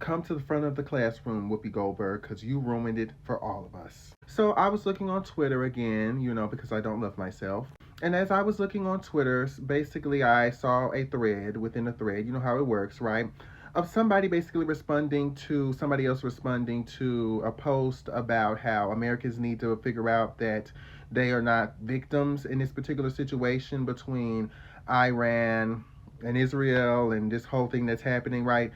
Come to the front of the classroom, Whoopi Goldberg, because you ruined it for all of us. So I was looking on Twitter again, because I don't love myself. And as I was looking on Twitter, basically I saw a thread within a thread. You know how it works, right? Of somebody basically responding to somebody else responding to a post about how Americans need to figure out that they are not victims in this particular situation between Iran and Israel and this whole thing that's happening, right?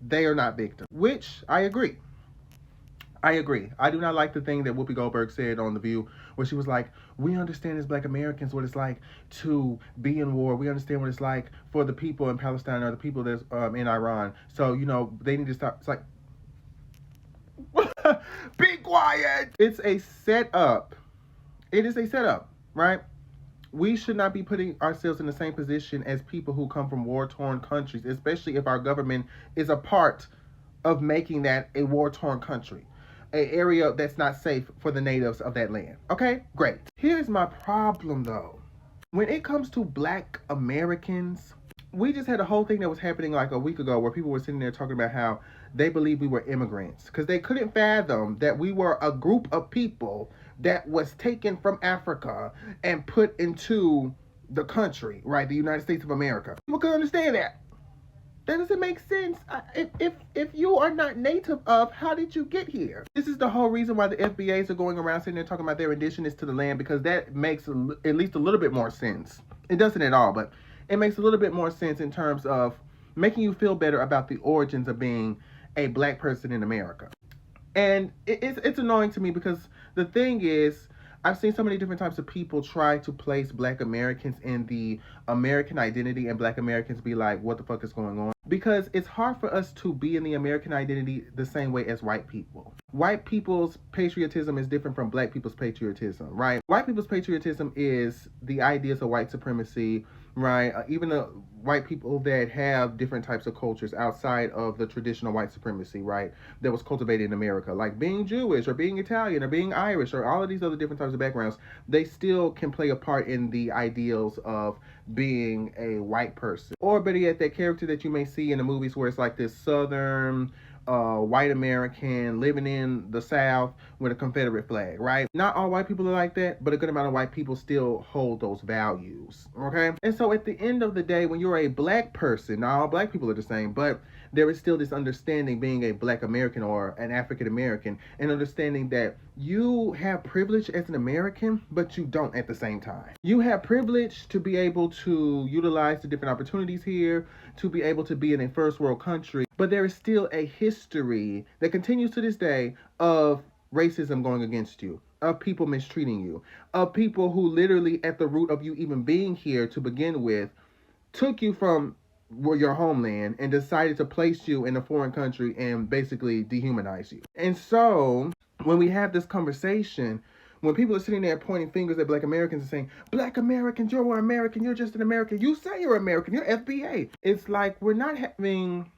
They are not victims, which I agree. I agree. I do not like the thing that Whoopi Goldberg said on The View, where she was like, we understand as Black Americans what it's like to be in war. We understand what it's like for the people in Palestine or the people that's in Iran. So, they need to stop. It's like, be quiet. It's a setup. It is a setup, right? We should not be putting ourselves in the same position as people who come from war-torn countries, especially if our government is a part of making that a war-torn country, an area that's not safe for the natives of that land. Okay, great. Here's my problem, though. When it comes to Black Americans, we just had a whole thing that was happening like a week ago where people were sitting there talking about how they believed we were immigrants because they couldn't fathom that we were a group of people that was taken from Africa and put into the country, right? The United States of America. People couldn't understand that. That doesn't make sense. If you are not native of, how did you get here? This is the whole reason why the FBAs are going around sitting there talking about their indigenous to the land, because that makes at least a little bit more sense. It doesn't at all, but it makes a little bit more sense in terms of making you feel better about the origins of being a Black person in America. And it's annoying to me because the thing is, I've seen so many different types of people try to place Black Americans in the American identity, and Black Americans be like, what the fuck is going on? Because it's hard for us to be in the American identity the same way as white people. White people's patriotism is different from Black people's patriotism, right? White people's patriotism is the ideas of white supremacy, right? Even the white people that have different types of cultures outside of the traditional white supremacy, right? That was cultivated in America, like being Jewish or being Italian or being Irish or all of these other different types of backgrounds, they still can play a part in the ideals of being a white person. Or better yet, that character that you may see in the movies where it's like this southern white American living in the South with a Confederate flag, right? Not all white people are like that, but a good amount of white people still hold those values, okay? And so at the end of the day, when you're a Black person, not all Black people are the same, but there is still this understanding being a Black American or an African American, and understanding that you have privilege as an American, but you don't at the same time. You have privilege to be able to utilize the different opportunities here, to be able to be in a first world country, but there is still a history that continues to this day of racism going against you, of people mistreating you, of people who literally at the root of you even being here to begin with took you from your homeland and decided to place you in a foreign country and basically dehumanize you. And so when we have this conversation, when people are sitting there pointing fingers at Black Americans and saying, Black Americans, you're American, you're just an American, you say you're American, you're FBA. It's like we're not having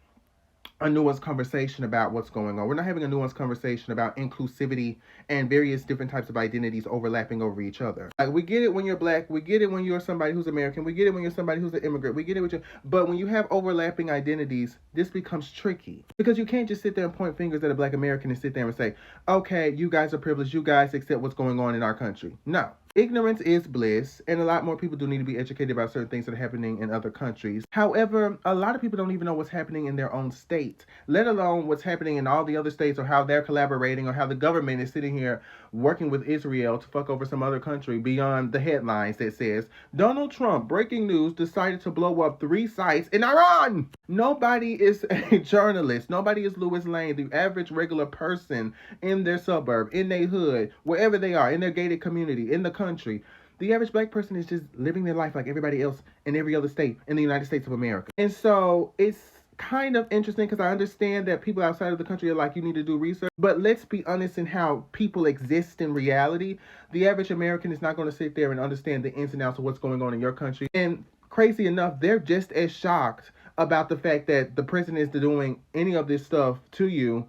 a nuanced conversation about what's going on. We're not having a nuanced conversation about inclusivity and various different types of identities overlapping over each other. Like, we get it when you're Black, we get it when you're somebody who's American, we get it when you're somebody who's an immigrant, we get it with you. But when you have overlapping identities, this becomes tricky. Because you can't just sit there and point fingers at a Black American and sit there and say, okay, you guys are privileged, you guys accept what's going on in our country. No. Ignorance is bliss, and a lot more people do need to be educated about certain things that are happening in other countries. However, a lot of people don't even know what's happening in their own state, let alone what's happening in all the other states, or how they're collaborating, or how the government is sitting here working with Israel to fuck over some other country beyond the headlines that says, Donald Trump, breaking news, decided to blow up 3 sites in Iran. Nobody is a journalist. Nobody is Louis Lane, the average regular person in their suburb, in their hood, wherever they are, in their gated community, in the country. The average Black person is just living their life like everybody else in every other state in the United States of America. And so it's kind of interesting because I understand that people outside of the country are like, you need to do research. But let's be honest in how people exist in reality. The average American is not going to sit there and understand the ins and outs of what's going on in your country. And crazy enough, they're just as shocked about the fact that the president is doing any of this stuff to you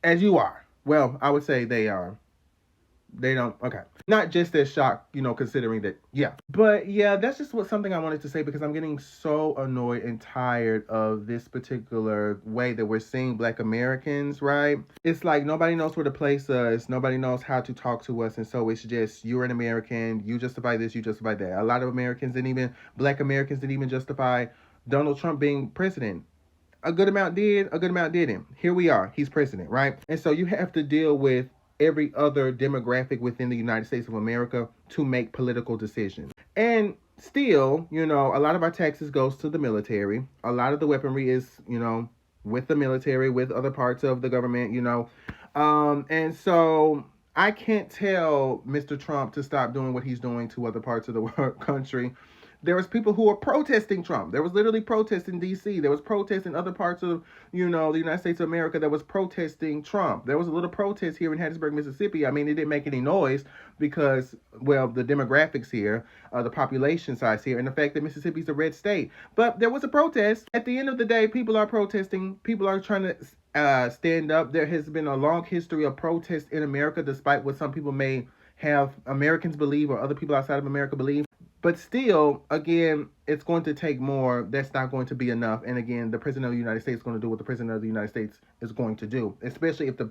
as you are. Well, I would say they are. They don't. Okay. Not just as shocked, considering that. Yeah. But yeah, that's just something I wanted to say because I'm getting so annoyed and tired of this particular way that we're seeing Black Americans. Right? It's like nobody knows where to place us. Nobody knows how to talk to us, and so it's just you're an American. You justify this. You justify that. A lot of Americans didn't even Black Americans didn't even justify Donald Trump being president. A good amount did, a good amount didn't. Here we are. He's president, right? And so you have to deal with every other demographic within the United States of America to make political decisions. And still, a lot of our taxes goes to the military. A lot of the weaponry is, with the military, with other parts of the government. And so I can't tell Mr. Trump to stop doing what he's doing to other parts of the country. There was people who were protesting Trump. There was literally protests in D.C. There was protests in other parts of, the United States of America that was protesting Trump. There was a little protest here in Hattiesburg, Mississippi. I mean, it didn't make any noise because, well, the demographics here, the population size here, and the fact that Mississippi's a red state. But there was a protest. At the end of the day, people are protesting. People are trying to stand up. There has been a long history of protest in America, despite what some people may have Americans believe or other people outside of America believe. But still, again, it's going to take more. That's not going to be enough. And again, the president of the United States is going to do what the president of the United States is going to do, especially if the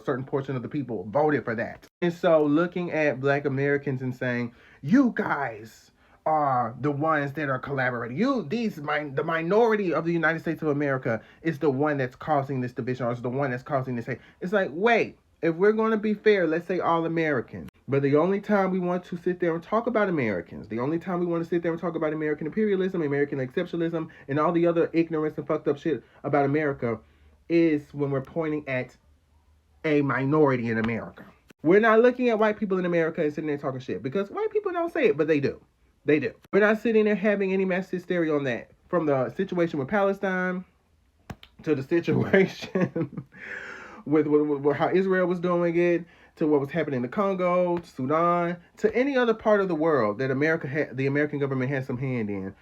certain portion of the people voted for that. And so looking at Black Americans and saying, you guys are the ones that are collaborating. The minority of the United States of America is the one that's causing this division or is the one that's causing this hate. It's like, wait, if we're going to be fair, let's say all Americans. But the only time we want to sit there and talk about Americans, the only time we want to sit there and talk about American imperialism, American exceptionalism, and all the other ignorance and fucked up shit about America is when we're pointing at a minority in America. We're not looking at white people in America and sitting there talking shit because white people don't say it, but they do. They do. We're not sitting there having any mass hysteria on that. From the situation with Palestine to the situation with how Israel was doing it, to what was happening in the Congo, Sudan, to any other part of the world that the American government has some hand in.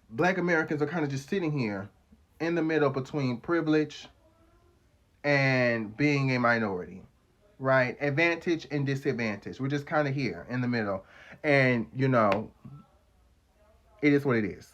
Black Americans are kind of just sitting here in the middle between privilege and being a minority, right? Advantage and disadvantage. We're just kind of here in the middle. And, it is what it is.